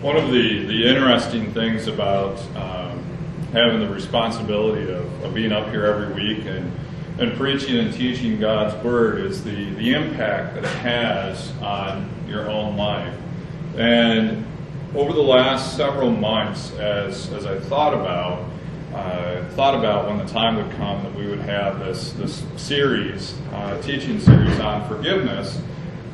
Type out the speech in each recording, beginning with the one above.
One of the interesting things about having the responsibility of being up here every week and preaching and teaching God's Word is the impact that it has on your own life. And over the last several months, as I thought about when the time would come that we would have this series, teaching series on forgiveness,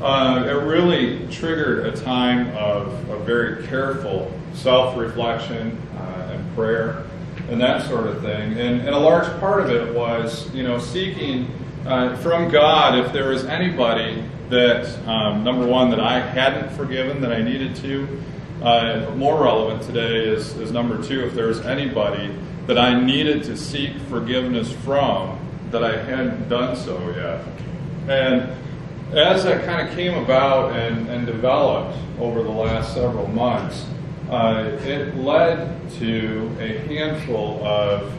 it really triggered a time of very careful self-reflection and prayer and that sort of thing. And a large part of it was, seeking from God if there was anybody that, number one, that I hadn't forgiven that I needed to. More relevant today is number two, if there was anybody that I needed to seek forgiveness from that I hadn't done so yet. And as that kind of came about and developed over the last several months, it led to a handful of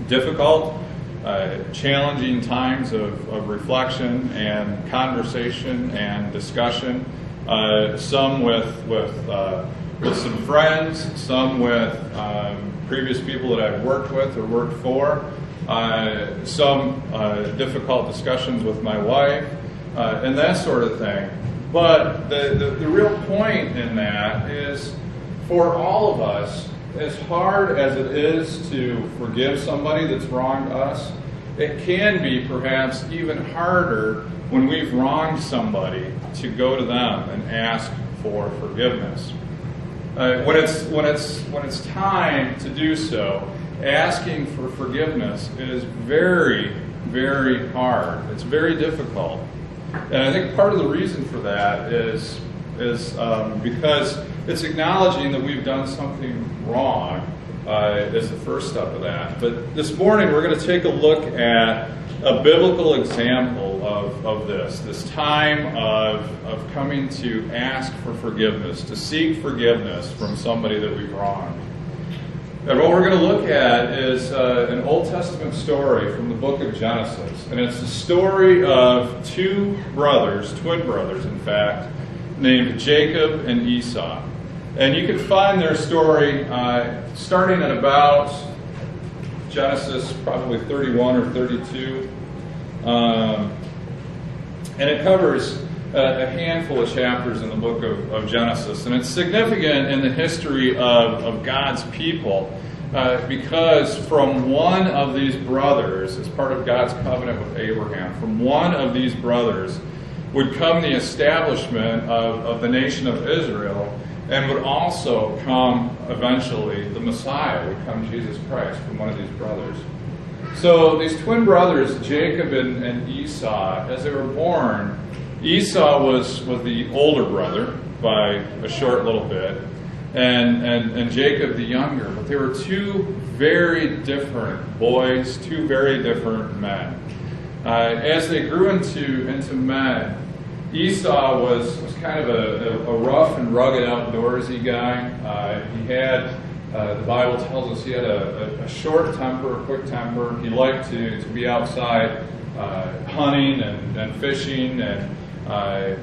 difficult, challenging times of reflection and conversation and discussion. Some with some friends, some with previous people that I've worked with or worked for, some difficult discussions with my wife, and that sort of thing. But the real point in that is, for all of us, as hard as it is to forgive somebody that's wronged us, it can be perhaps even harder when we've wronged somebody to go to them and ask for forgiveness. When it's time to do so, asking for forgiveness is very, very hard. It's very difficult. And I think part of the reason for that is because it's acknowledging that we've done something wrong is the first step of that. But this morning we're going to take a look at a biblical example of this time of coming to ask for forgiveness, to seek forgiveness from somebody that we've wronged. And what we're going to look at is an Old Testament story from the book of Genesis. And it's the story of two brothers, twin brothers in fact, named Jacob and Esau. And you can find their story starting at about Genesis probably 31 or 32. And it covers a handful of chapters in the book of Genesis. And it's significant in the history of God's people because from one of these brothers, as part of God's covenant with Abraham, from one of these brothers would come the establishment of the nation of Israel, and would also come eventually the Messiah, would come Jesus Christ from one of these brothers. So these twin brothers, Jacob and Esau, as they were born, Esau was the older brother by a short little bit, and Jacob the younger. But they were two very different boys, two very different men. As they grew into men, Esau was kind of a rough and rugged outdoorsy guy. He had, the Bible tells us, he had a short temper, a quick temper. He liked to be outside hunting and fishing, and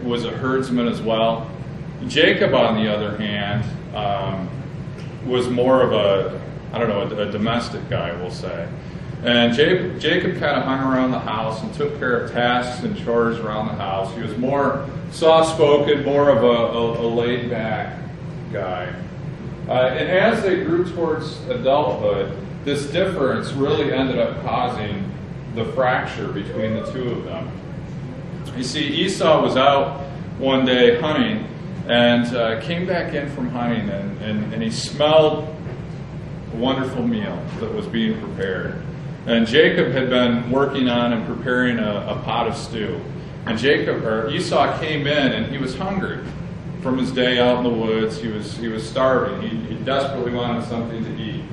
was a herdsman as well. Jacob, on the other hand, was more of a domestic guy, we'll say. And Jacob kind of hung around the house and took care of tasks and chores around the house. He was more soft-spoken, more of a laid-back guy. And as they grew towards adulthood, this difference really ended up causing the fracture between the two of them. You see, Esau was out one day hunting and came back in from hunting, and he smelled a wonderful meal that was being prepared. And Jacob had been working on and preparing a pot of stew. And Esau came in, and he was hungry from his day out in the woods. He was starving. He desperately wanted something to eat.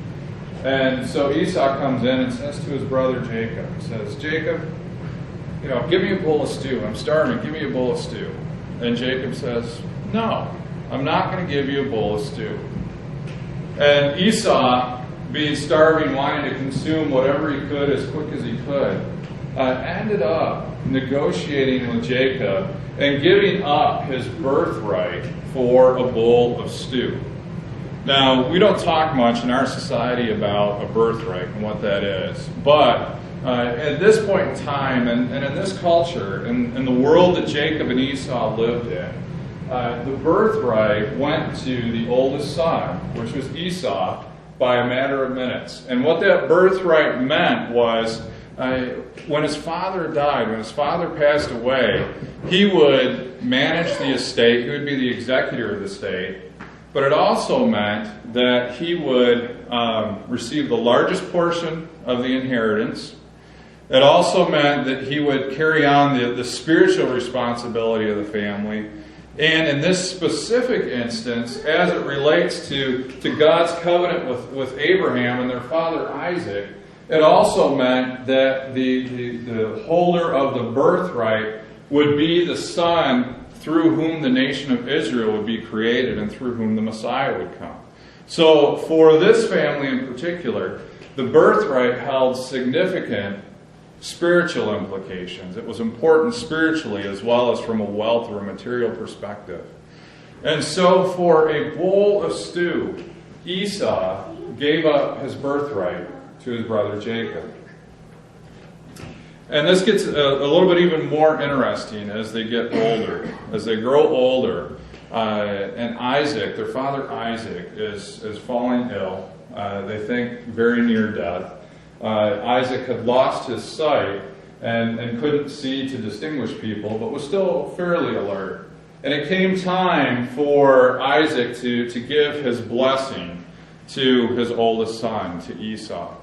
And so Esau comes in and says to his brother Jacob, he says, "Jacob, give me a bowl of stew. I'm starving. Give me a bowl of stew." And Jacob says, "No, I'm not going to give you a bowl of stew." And Esau, being starving, wanting to consume whatever he could as quick as he could, ended up negotiating with Jacob and giving up his birthright for a bowl of stew. Now, we don't talk much in our society about a birthright and what that is, but at this point in time, and in this culture, in the world that Jacob and Esau lived in, the birthright went to the oldest son, which was Esau, by a matter of minutes. And what that birthright meant was, when his father died, when his father passed away, he would manage the estate, he would be the executor of the estate, but it also meant that he would receive the largest portion of the inheritance. It also meant that he would carry on the spiritual responsibility of the family. And in this specific instance, as it relates to God's covenant with Abraham and their father Isaac, it also meant that the holder of the birthright would be the son through whom the nation of Israel would be created and through whom the Messiah would come. So for this family in particular, the birthright held significant spiritual implications. It was important spiritually as well as from a wealth or a material perspective. And so for a bowl of stew, Esau gave up his birthright to his brother Jacob. And this gets a little bit even more interesting as they get older. As they grow older, and Isaac, their father Isaac, is falling ill. They think very near death. Isaac had lost his sight and couldn't see to distinguish people, but was still fairly alert. And it came time for Isaac to give his blessing to his oldest son, to Esau.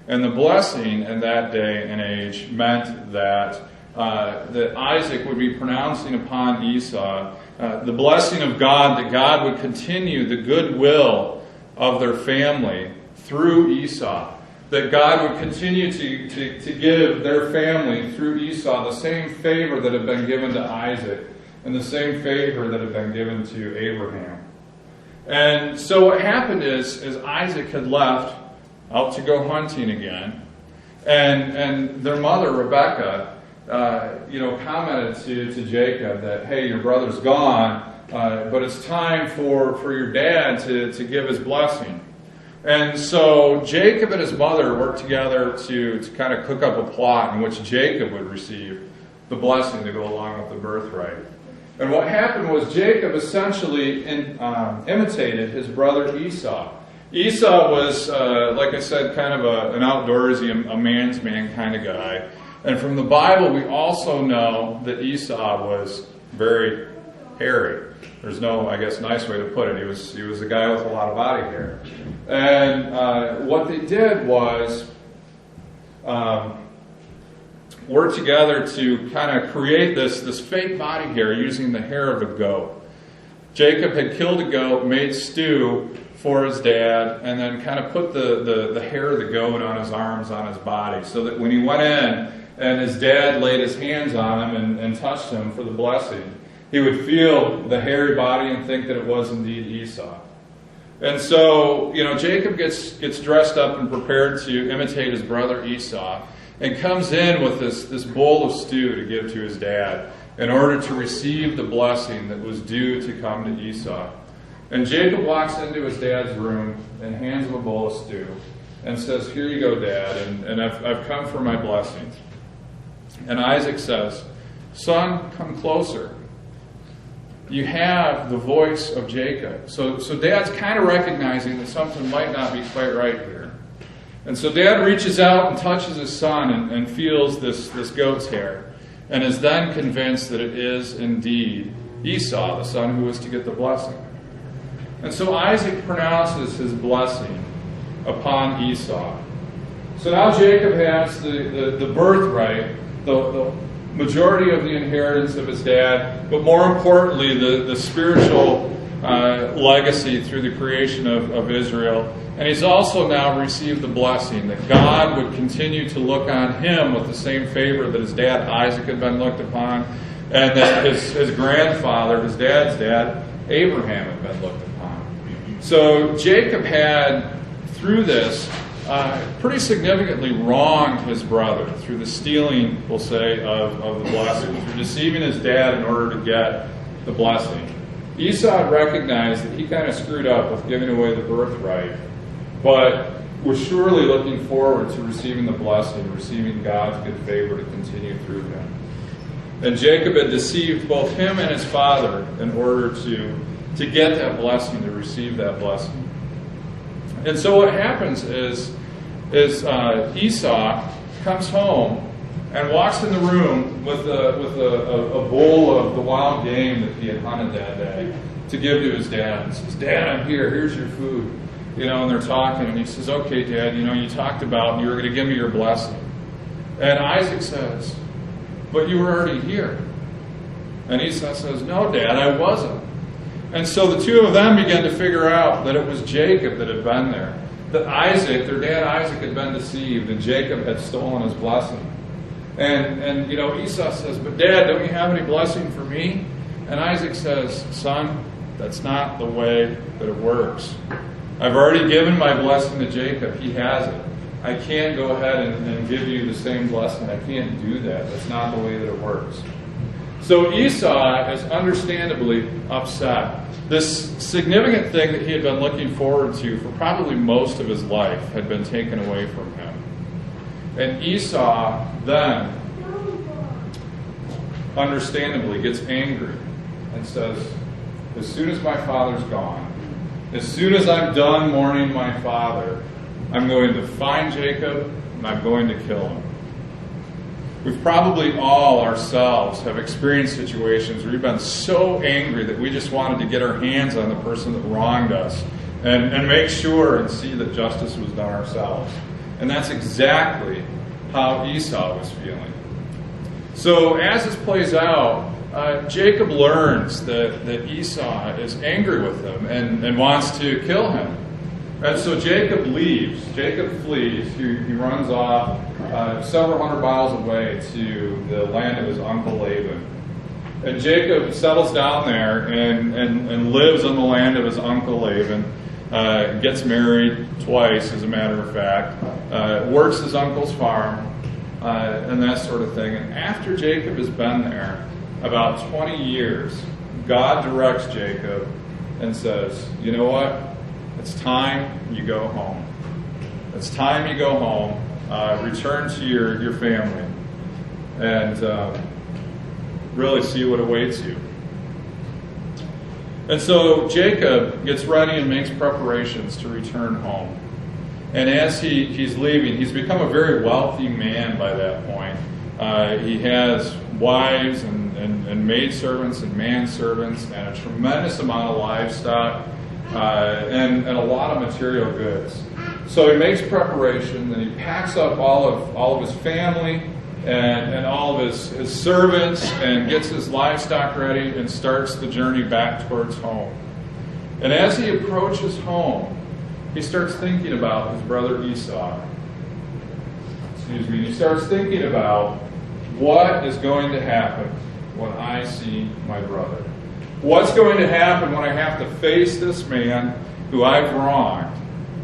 And the blessing in that day and age meant that Isaac would be pronouncing upon Esau the blessing of God, that God would continue the goodwill of their family through Esau. That God would continue to give their family through Esau the same favor that had been given to Isaac and the same favor that had been given to Abraham. And so what happened is Isaac had left out to go hunting again, and their mother, Rebekah, commented to Jacob that, hey, your brother's gone, but it's time for your dad to give his blessing. And so Jacob and his mother worked together to kind of cook up a plot in which Jacob would receive the blessing to go along with the birthright. And what happened was Jacob essentially imitated his brother Esau. Esau was, like I said, kind of an outdoorsy, a man's man kind of guy. And from the Bible, we also know that Esau was very hairy. There's no, I guess, nice way to put it. He was a guy with a lot of body hair. And what they did was work together to kind of create this fake body hair using the hair of a goat. Jacob had killed a goat, made stew for his dad, and then kind of put the hair of the goat on his arms, on his body, so that when he went in and his dad laid his hands on him and touched him for the blessing, he would feel the hairy body and think that it was indeed Esau. And so, Jacob gets dressed up and prepared to imitate his brother Esau, and comes in with this bowl of stew to give to his dad in order to receive the blessing that was due to come to Esau. And Jacob walks into his dad's room and hands him a bowl of stew and says, "Here you go, Dad, and I've come for my blessings." And Isaac says, "Son, come closer. You have the voice of Jacob." So Dad's kind of recognizing that something might not be quite right here. And so Dad reaches out and touches his son and feels this goat's hair, and is then convinced that it is indeed Esau, the son who was to get the blessing. And so Isaac pronounces his blessing upon Esau. So now Jacob has the birthright, the majority of the inheritance of his dad, but more importantly, the spiritual legacy through the creation of Israel. And he's also now received the blessing that God would continue to look on him with the same favor that his dad Isaac had been looked upon, and that his grandfather, his dad's dad, Abraham, had been looked upon. So Jacob had, through this, pretty significantly wronged his brother through the stealing, we'll say, of the blessing, through deceiving his dad in order to get the blessing. Esau recognized that he kind of screwed up with giving away the birthright, but was surely looking forward to receiving the blessing, receiving God's good favor to continue through him. And Jacob had deceived both him and his father in order to get that blessing, to receive that blessing. And so what happens is Esau comes home and walks in the room with a bowl of the wild game that he had hunted that day to give to his dad. And says, "Dad, I'm here. Here's your food." And they're talking, and he says, "Okay, Dad, you talked about you were going to give me your blessing." And Isaac says, "But you were already here." And Esau says, "No, Dad, I wasn't." And so the two of them began to figure out that it was Jacob that had been there. That Isaac, their dad Isaac, had been deceived, and Jacob had stolen his blessing. And Esau says, "But Dad, don't you have any blessing for me?" And Isaac says, "Son, that's not the way that it works. I've already given my blessing to Jacob. He has it. I can't go ahead and give you the same blessing. I can't do that. That's not the way that it works." So Esau is understandably upset. This significant thing that he had been looking forward to for probably most of his life had been taken away from him. And Esau then, understandably, gets angry and says, "As soon as my father's gone, as soon as I'm done mourning my father, I'm going to find Jacob and I'm going to kill him." We've probably all ourselves have experienced situations where we've been so angry that we just wanted to get our hands on the person that wronged us and make sure and see that justice was done ourselves. And that's exactly how Esau was feeling. So as this plays out, Jacob learns that Esau is angry with him and wants to kill him. And so Jacob leaves. Jacob flees. He runs off several hundred miles away to the land of his uncle Laban. And Jacob settles down there and lives on the land of his uncle Laban. Gets married twice, as a matter of fact. Works his uncle's farm and that sort of thing. And after Jacob has been there about 20 years, God directs Jacob and says, "You know what? It's time you go home. It's time you go home. Return to your family and really see what awaits you." And so Jacob gets ready and makes preparations to return home. And as he's leaving, he's become a very wealthy man by that point. He has wives and maidservants and manservants and a tremendous amount of livestock and a lot of material goods. So he makes preparation, and he packs up all of his family and all of his servants and gets his livestock ready and starts the journey back towards home. And as he approaches home, he starts thinking about his brother Esau. He starts thinking about what is going to happen when I see my brother. What's going to happen when I have to face this man who I've wronged?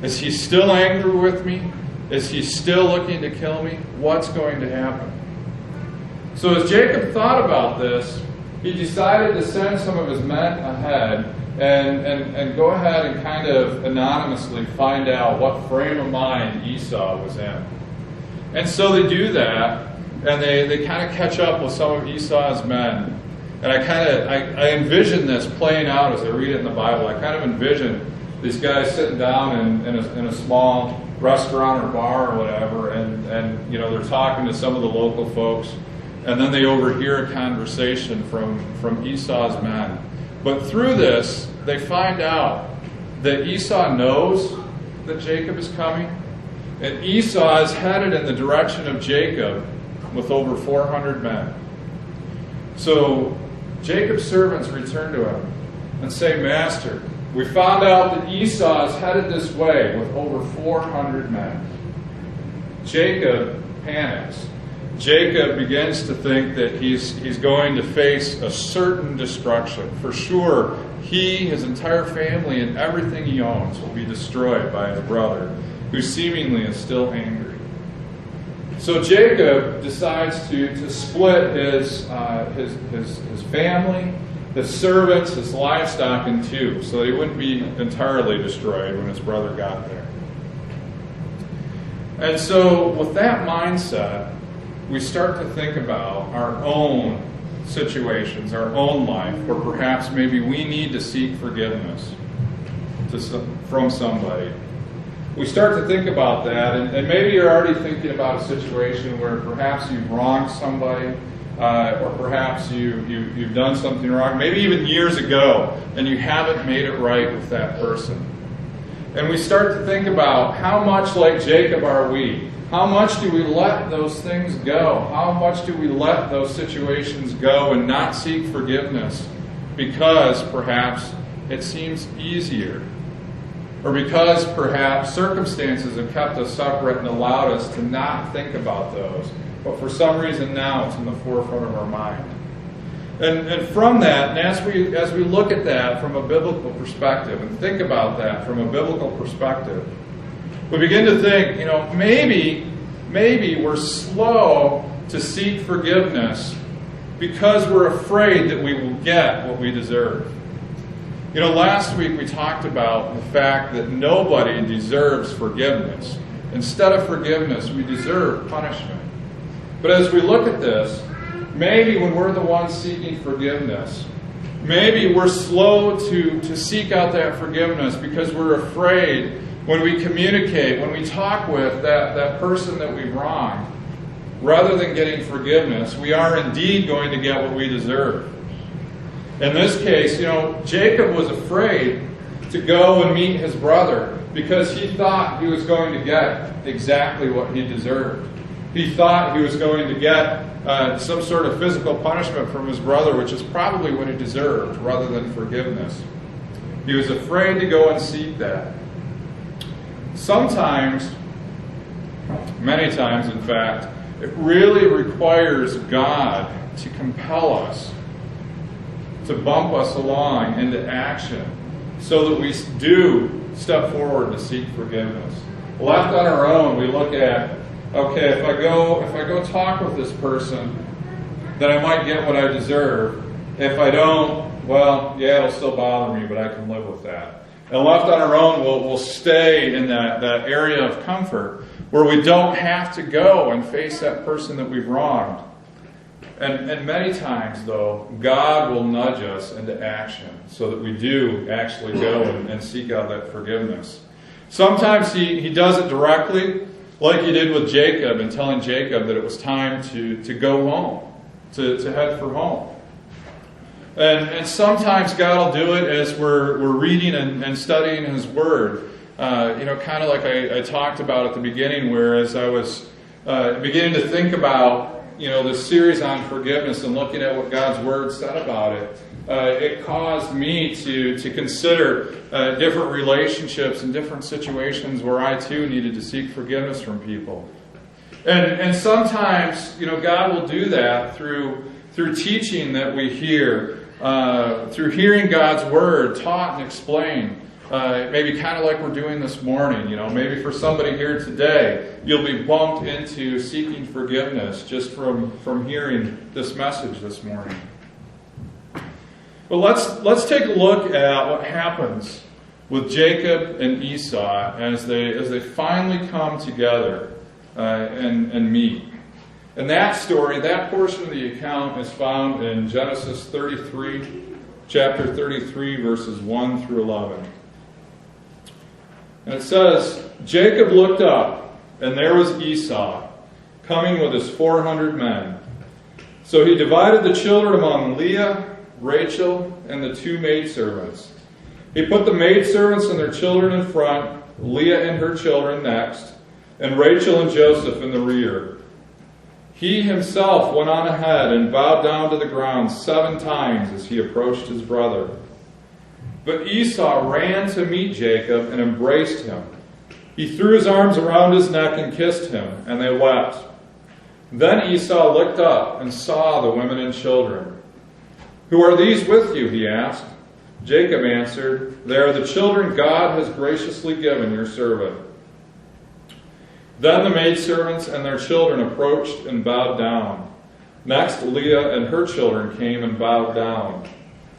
Is he still angry with me? Is he still looking to kill me? What's going to happen? So as Jacob thought about this, he decided to send some of his men ahead and go ahead and kind of anonymously find out what frame of mind Esau was in. And so they do that, and they kind of catch up with some of Esau's men. And I envision this playing out as I read it in the Bible. I kind of envision these guys sitting down in a small restaurant or bar or whatever, and they're talking to some of the local folks, and then they overhear a conversation from Esau's men. But through this, they find out that Esau knows that Jacob is coming, and Esau is headed in the direction of Jacob with over 400 men. So Jacob's servants return to him and say, "Master, we found out that Esau is headed this way with over 400 men." Jacob panics. Jacob begins to think that he's going to face a certain destruction. For sure, he, his entire family, and everything he owns will be destroyed by his brother who seemingly is still angry. So Jacob decides to split his family, his servants, his livestock in two, so that he wouldn't be entirely destroyed when his brother got there. And so with that mindset, we start to think about our own situations, our own life, where perhaps maybe we need to seek forgiveness from somebody. We start to think about that, and maybe you're already thinking about a situation where perhaps you've wronged somebody, or perhaps you've done something wrong, maybe even years ago, and you haven't made it right with that person. And we start to think about how much like Jacob are we? How much do we let those things go? How much do we let those situations go and not seek forgiveness because perhaps it seems easier? Or because perhaps circumstances have kept us separate and allowed us to not think about those. But for some reason now it's in the forefront of our mind. And from that, and as we look at that from a biblical perspective and think about that from a biblical perspective, we begin to think, maybe we're slow to seek forgiveness because we're afraid that we will get what we deserve. Last week we talked about the fact that nobody deserves forgiveness. Instead of forgiveness, we deserve punishment. But as we look at this, maybe when we're the ones seeking forgiveness, maybe we're slow to seek out that forgiveness because we're afraid when we communicate, when we talk with that person that we've wronged, rather than getting forgiveness, we are indeed going to get what we deserve. In this case, Jacob was afraid to go and meet his brother because he thought he was going to get exactly what he deserved. He thought he was going to get some sort of physical punishment from his brother, which is probably what he deserved, rather than forgiveness. He was afraid to go and seek that. Sometimes, many times in fact, it really requires God to compel us, to bump us along into action, so that we do step forward to seek forgiveness. Left on our own, we look at, okay, if I go talk with this person, then I might get what I deserve. If I don't, well, yeah, it'll still bother me, but I can live with that. And left on our own, we'll stay in that area of comfort where we don't have to go and face that person that we've wronged. And many times, though, God will nudge us into action so that we do actually go and seek out that forgiveness. Sometimes He does it directly, like He did with Jacob, and telling Jacob that it was time to go home, to head for home. And sometimes God will do it as we're reading and studying His Word. Kind of like I talked about at the beginning, where as I was beginning to think about this series on forgiveness and looking at what God's Word said about it, it caused me to consider different relationships and different situations where I too needed to seek forgiveness from people. And sometimes, God will do that through teaching that we hear, through hearing God's Word taught and explained. Maybe kind of like we're doing this morning. Maybe for somebody here today, you'll be bumped into seeking forgiveness just from hearing this message this morning. But let's take a look at what happens with Jacob and Esau as they finally come together and meet. And that story, that portion of the account is found in Genesis 33, chapter 33, verses 1 through 11. And it says, Jacob looked up, and there was Esau, coming with his 400 men. So he divided the children among Leah, Rachel, and the two maidservants. He put the maidservants and their children in front, Leah and her children next, and Rachel and Joseph in the rear. He himself went on ahead and bowed down to the ground 7 times as he approached his brother. But Esau ran to meet Jacob and embraced him. He threw his arms around his neck and kissed him, and they wept. Then Esau looked up and saw the women and children. "Who are these with you?" he asked. Jacob answered, "They are the children God has graciously given your servant." Then the maidservants and their children approached and bowed down. Next, Leah and her children came and bowed down.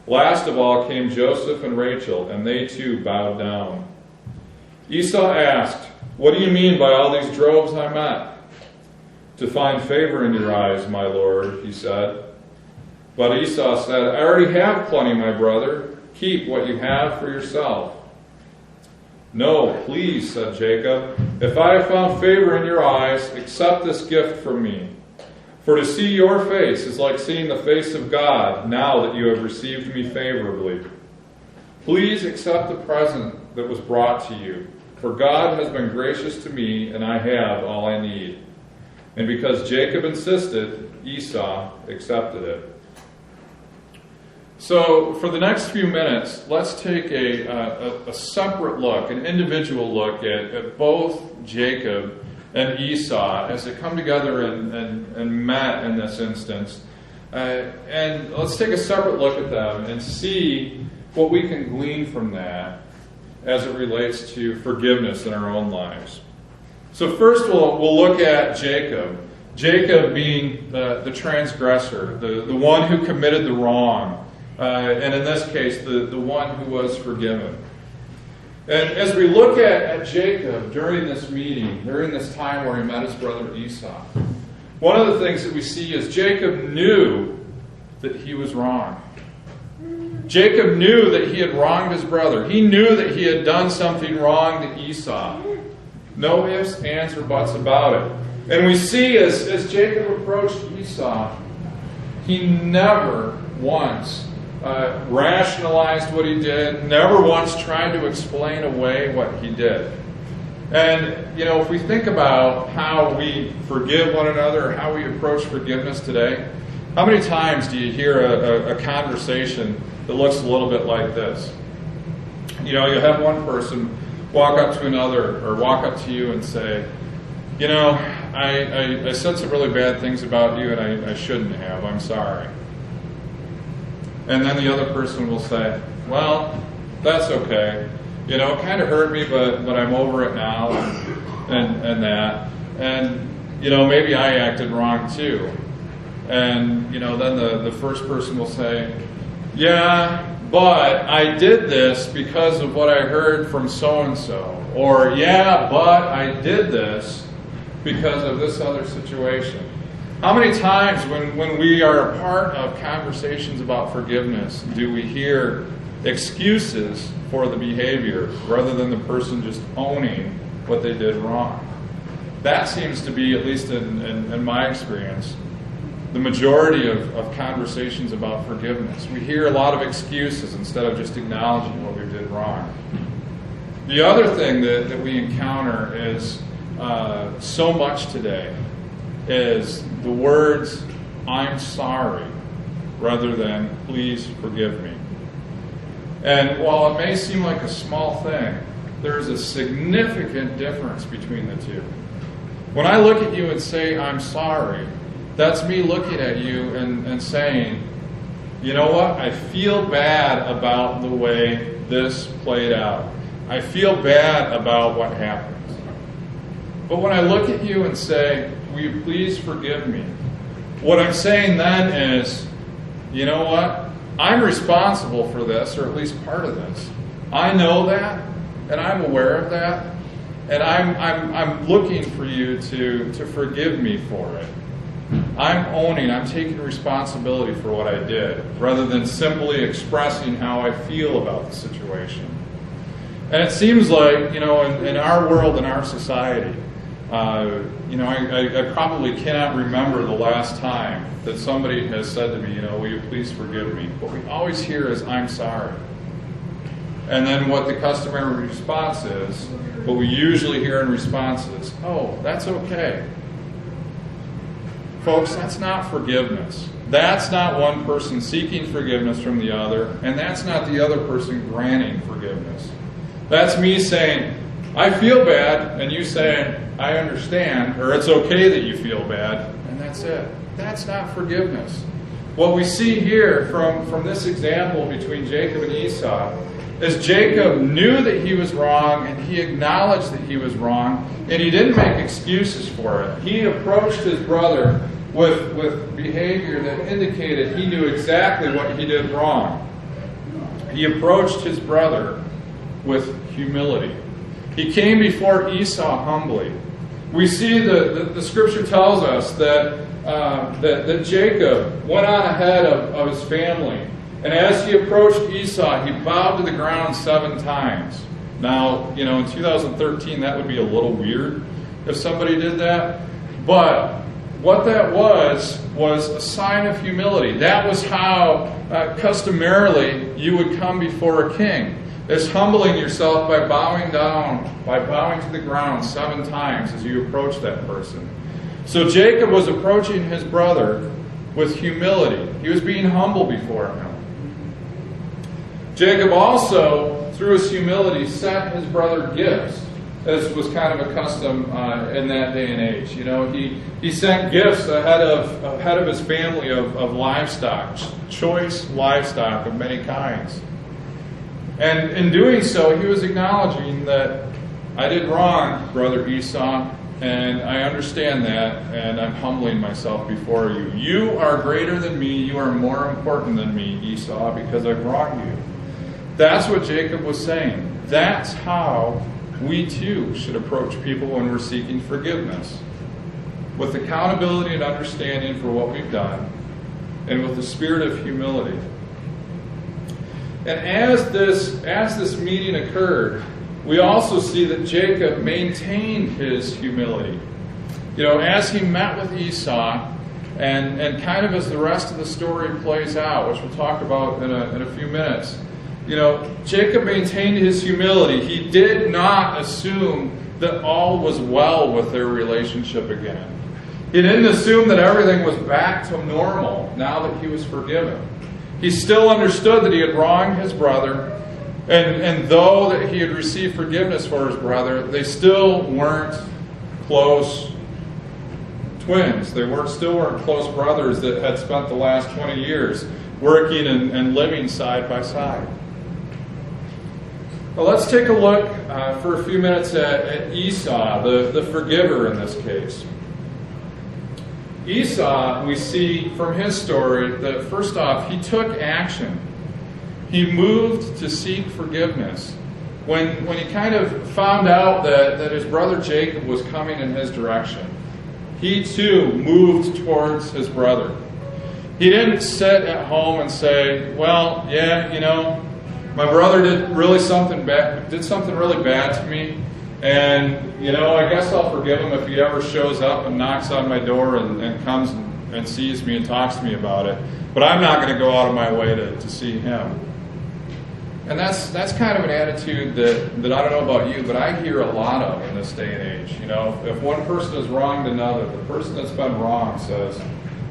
Last of all came Joseph and Rachel, and they too bowed down. Esau asked, "What do you mean by all these droves I met?" "To find favor in your eyes, my lord," he said. But Esau said, "I already have plenty, my brother. Keep what you have for yourself." "No, please," said Jacob. "If I have found favor in your eyes, accept this gift from me. For to see your face is like seeing the face of God, now that you have received me favorably. Please accept the present that was brought to you, for God has been gracious to me, and I have all I need." And because Jacob insisted, Esau accepted it. So for the next few minutes, let's take a separate look, an individual look at both Jacob and Esau as they come together and met in this instance. And let's take a separate look at them and see what we can glean from that as it relates to forgiveness in our own lives. So first we'll look at Jacob. Jacob being the transgressor, the one who committed the wrong. And in this case, the one who was forgiven. And as we look at Jacob during this meeting, during this time where he met his brother Esau, one of the things that we see is Jacob knew that he was wrong. Jacob knew that he had wronged his brother. He knew that he had done something wrong to Esau. No ifs, ands, or buts about it. And we see as Jacob approached Esau, he never once rationalized what he did, never once tried to explain away what he did. And, if we think about how we forgive one another, or how we approach forgiveness today, how many times do you hear a conversation that looks a little bit like this? You'll have one person walk up to another, or walk up to you and say, I said some really bad things about you, and I shouldn't have. I'm sorry. And then the other person will say, "Well, that's okay. It kind of hurt me, but I'm over it now," and that. And, maybe I acted wrong too. And, then the first person will say, "Yeah, but I did this because of what I heard from so-and-so." Or, "Yeah, but I did this because of this other situation." How many times when we are a part of conversations about forgiveness do we hear excuses for the behavior rather than the person just owning what they did wrong? That seems to be, at least in my experience, the majority of conversations about forgiveness. We hear a lot of excuses instead of just acknowledging what we did wrong. The other thing that we encounter is so much today is the words, "I'm sorry," rather than "please forgive me." And while it may seem like a small thing, there's a significant difference between the two. When I look at you and say, "I'm sorry," that's me looking at you and saying, "You know what? I feel bad about the way this played out. I feel bad about what happened." But when I look at you and say, "Will you please forgive me?" what I'm saying then is, you know what? I'm responsible for this, or at least part of this. I know that, and I'm aware of that, and I'm looking for you to forgive me for it. I'm taking responsibility for what I did, rather than simply expressing how I feel about the situation. And it seems like, in our world, in our society, I probably cannot remember the last time that somebody has said to me, "Will you please forgive me?" What we always hear is, "I'm sorry." And then what the customary response is, what we usually hear in response is, "Oh, that's okay." Folks, that's not forgiveness. That's not one person seeking forgiveness from the other, and that's not the other person granting forgiveness. That's me saying, "I feel bad," and you saying, "I understand," or "It's okay that you feel bad," and that's it. That's not forgiveness. What we see here from this example between Jacob and Esau is Jacob knew that he was wrong, and he acknowledged that he was wrong, and he didn't make excuses for it. He approached his brother with behavior that indicated he knew exactly what he did wrong. He approached his brother with humility. He came before Esau humbly. We see the scripture tells us that Jacob went on ahead of his family. And as he approached Esau, he bowed to the ground 7 times. Now, in 2013, that would be a little weird if somebody did that. But what that was a sign of humility. That was how customarily you would come before a king. Is humbling yourself by bowing to the ground 7 times as you approach that person. So Jacob was approaching his brother with humility. He was being humble before him. Jacob also, through his humility, sent his brother gifts, as was kind of a custom in that day and age. He sent gifts ahead of his family of livestock, choice livestock of many kinds. And in doing so, he was acknowledging that I did wrong, brother Esau, and I understand that, and I'm humbling myself before you. You are greater than me, you are more important than me, Esau, because I've wronged you. That's what Jacob was saying. That's how we too should approach people when we're seeking forgiveness. With accountability and understanding for what we've done, and with the spirit of humility. And as this meeting occurred, we also see that Jacob maintained his humility. As he met with Esau, and kind of as the rest of the story plays out, which we'll talk about in a few minutes, Jacob maintained his humility. He did not assume that all was well with their relationship again. He didn't assume that everything was back to normal now that he was forgiven. He still understood that he had wronged his brother, and though that he had received forgiveness for his brother, they still weren't close twins. They still weren't close brothers that had spent the last 20 years working and living side by side. Well, let's take a look for a few minutes at Esau, the forgiver in this case. Esau, we see from his story that first off, he took action. He moved to seek forgiveness. When he kind of found out that his brother Jacob was coming in his direction, he too moved towards his brother. He didn't sit at home and say, well, yeah, my brother did something really bad to me, and I guess I'll forgive him if he ever shows up and knocks on my door and comes and sees me and talks to me about it. But I'm not going to go out of my way to see him. And that's kind of an attitude that I don't know about you, but I hear a lot of in this day and age. If one person has wronged another, the person that's been wronged says,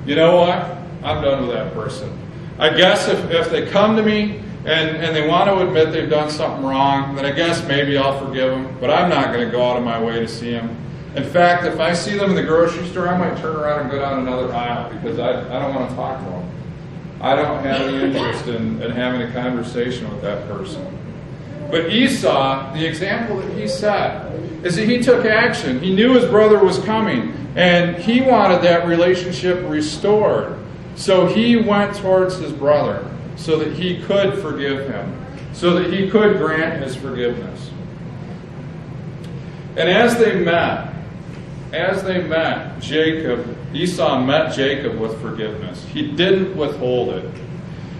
you know what, I'm done with that person. I guess if they come to me and they want to admit they've done something wrong, then I guess maybe I'll forgive them, but I'm not going to go out of my way to see them. In fact, if I see them in the grocery store, I might turn around and go down another aisle because I don't want to talk to them. I don't have any interest in having a conversation with that person. But Esau, the example that he set, is that he took action. He knew his brother was coming, and he wanted that relationship restored. So he went towards his brother so that he could forgive him, so that he could grant his forgiveness. And as they met, Esau met Jacob with forgiveness. He didn't withhold it.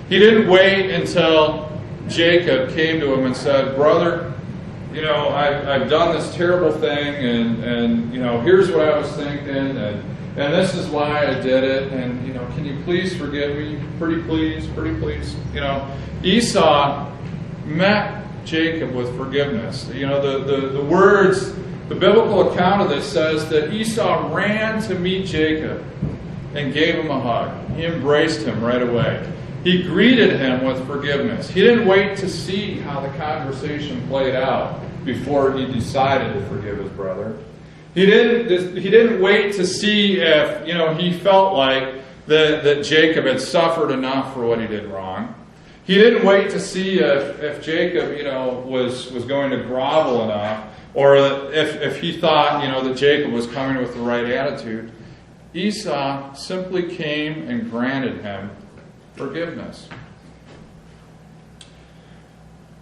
He didn't wait until Jacob came to him and said, brother, I've done this terrible thing, and here's what I was thinking, and this is why I did it, and can you please forgive me? Pretty please. Esau met Jacob with forgiveness. The words, the biblical account of this says that Esau ran to meet Jacob and gave him a hug. He embraced him right away. He greeted him with forgiveness. He didn't wait to see how the conversation played out before he decided to forgive his brother. He didn't wait to see if he felt like that Jacob had suffered enough for what he did wrong. He didn't wait to see if Jacob, was going to grovel enough, or if he thought, that Jacob was coming with the right attitude. Esau simply came and granted him forgiveness.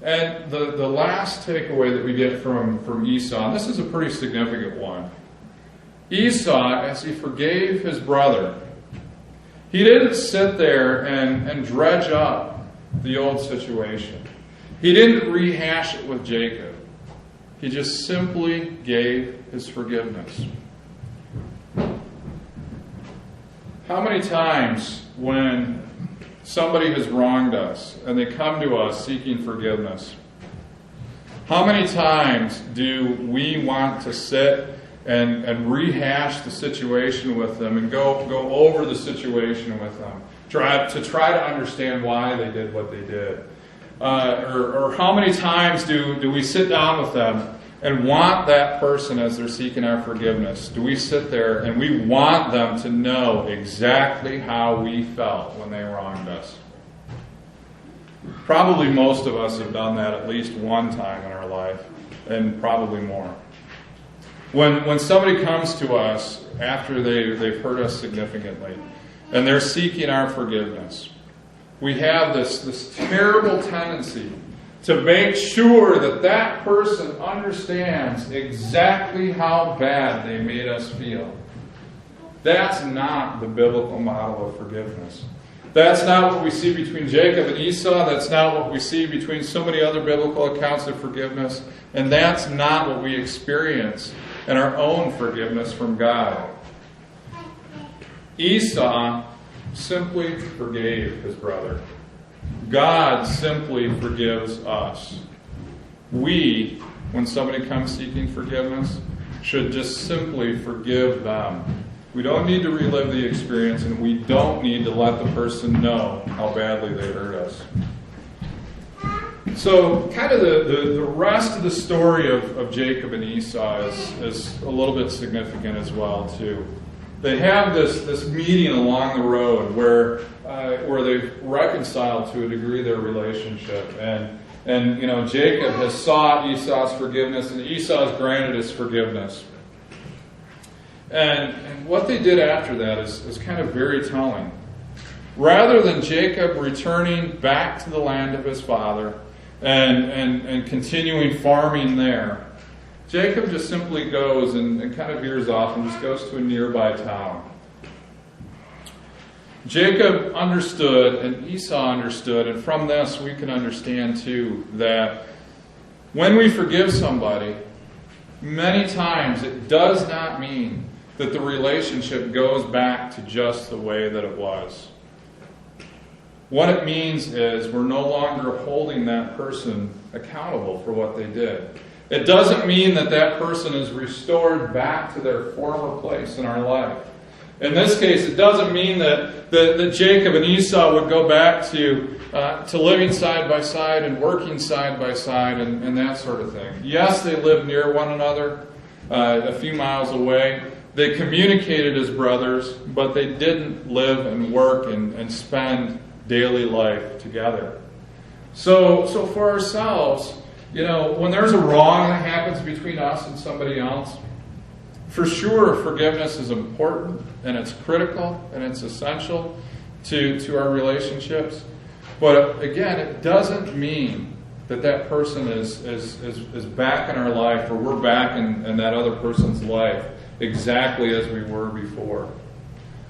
And the last takeaway that we get from Esau, and this is a pretty significant one. Esau, as he forgave his brother, he didn't sit there and dredge up the old situation. He didn't rehash it with Jacob. He just simply gave his forgiveness. How many times when somebody has wronged us and they come to us seeking forgiveness, how many times do we want to sit and rehash the situation with them and go over the situation with them, try to understand why they did what they did? Or how many times do we sit down with them and want that person, as they're seeking our forgiveness, do we sit there and we want them to know exactly how we felt when they wronged us? Probably most of us have done that at least one time in our life, and probably more. When somebody comes to us after they've hurt us significantly, and they're seeking our forgiveness, we have this terrible tendency to make sure that person understands exactly how bad they made us feel. That's not the biblical model of forgiveness. That's not what we see between Jacob and Esau. That's not what we see between so many other biblical accounts of forgiveness. And that's not what we experience in our own forgiveness from God. Esau simply forgave his brother. God simply forgives us. We, when somebody comes seeking forgiveness, should just simply forgive them. We don't need to relive the experience, and we don't need to let the person know how badly they hurt us. So, kind of the rest of the story of Jacob and Esau is a little bit significant as well, too. They have this meeting along the road where they've reconciled to a degree their relationship, and Jacob has sought Esau's forgiveness, and Esau has granted his forgiveness. And what they did after that is kind of very telling. Rather than Jacob returning back to the land of his father and continuing farming there, Jacob just simply goes and kind of veers off and just goes to a nearby town. Jacob understood and Esau understood, and from this we can understand too that when we forgive somebody, many times it does not mean that the relationship goes back to just the way that it was. What it means is we're no longer holding that person accountable for what they did. It doesn't mean that person is restored back to their former place in our life. In this case, it doesn't mean that Jacob and Esau would go back to living side by side and working side by side and that sort of thing. Yes, they lived near one another, a few miles away. They communicated as brothers, but they didn't live and work and spend daily life together. So for ourselves, when there's a wrong that happens between us and somebody else, for sure forgiveness is important and it's critical and it's essential to our relationships. But again, it doesn't mean that person is back in our life, or we're back in that other person's life exactly as we were before.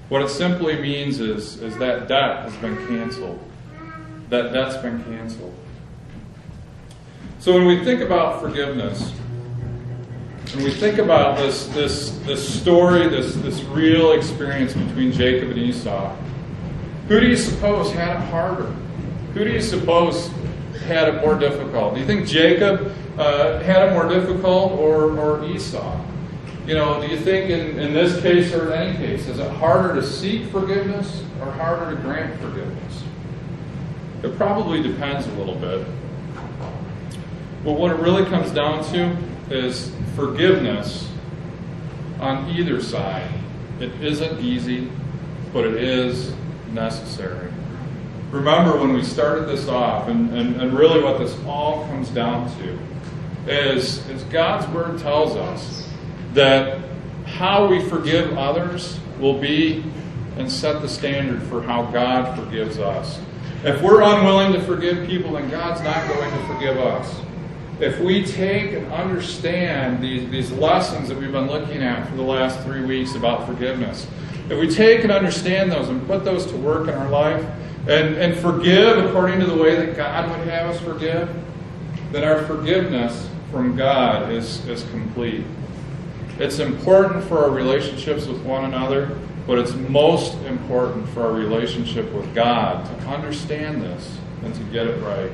What it simply means is that debt has been canceled. That debt's been canceled. So when we think about forgiveness, and we think about this story, this real experience between Jacob and Esau, who do you suppose had it harder? Who do you suppose had it more difficult? Do you think Jacob had it more difficult, or Esau? Do you think in this case or in any case, is it harder to seek forgiveness or harder to grant forgiveness? It probably depends a little bit. But what it really comes down to is forgiveness on either side. It isn't easy, but it is necessary. remember when we started this off, and really what this all comes down to is God's Word tells us that how we forgive others will be and set the standard for how God forgives us. If we're unwilling to forgive people, then God's not going to forgive us. If we take and understand these lessons that we've been looking at for the last 3 weeks about forgiveness, if we take and understand those and put those to work in our life and forgive according to the way that God would have us forgive, then our forgiveness from God is complete. It's important for our relationships with one another, but it's most important for our relationship with God to understand this and to get it right.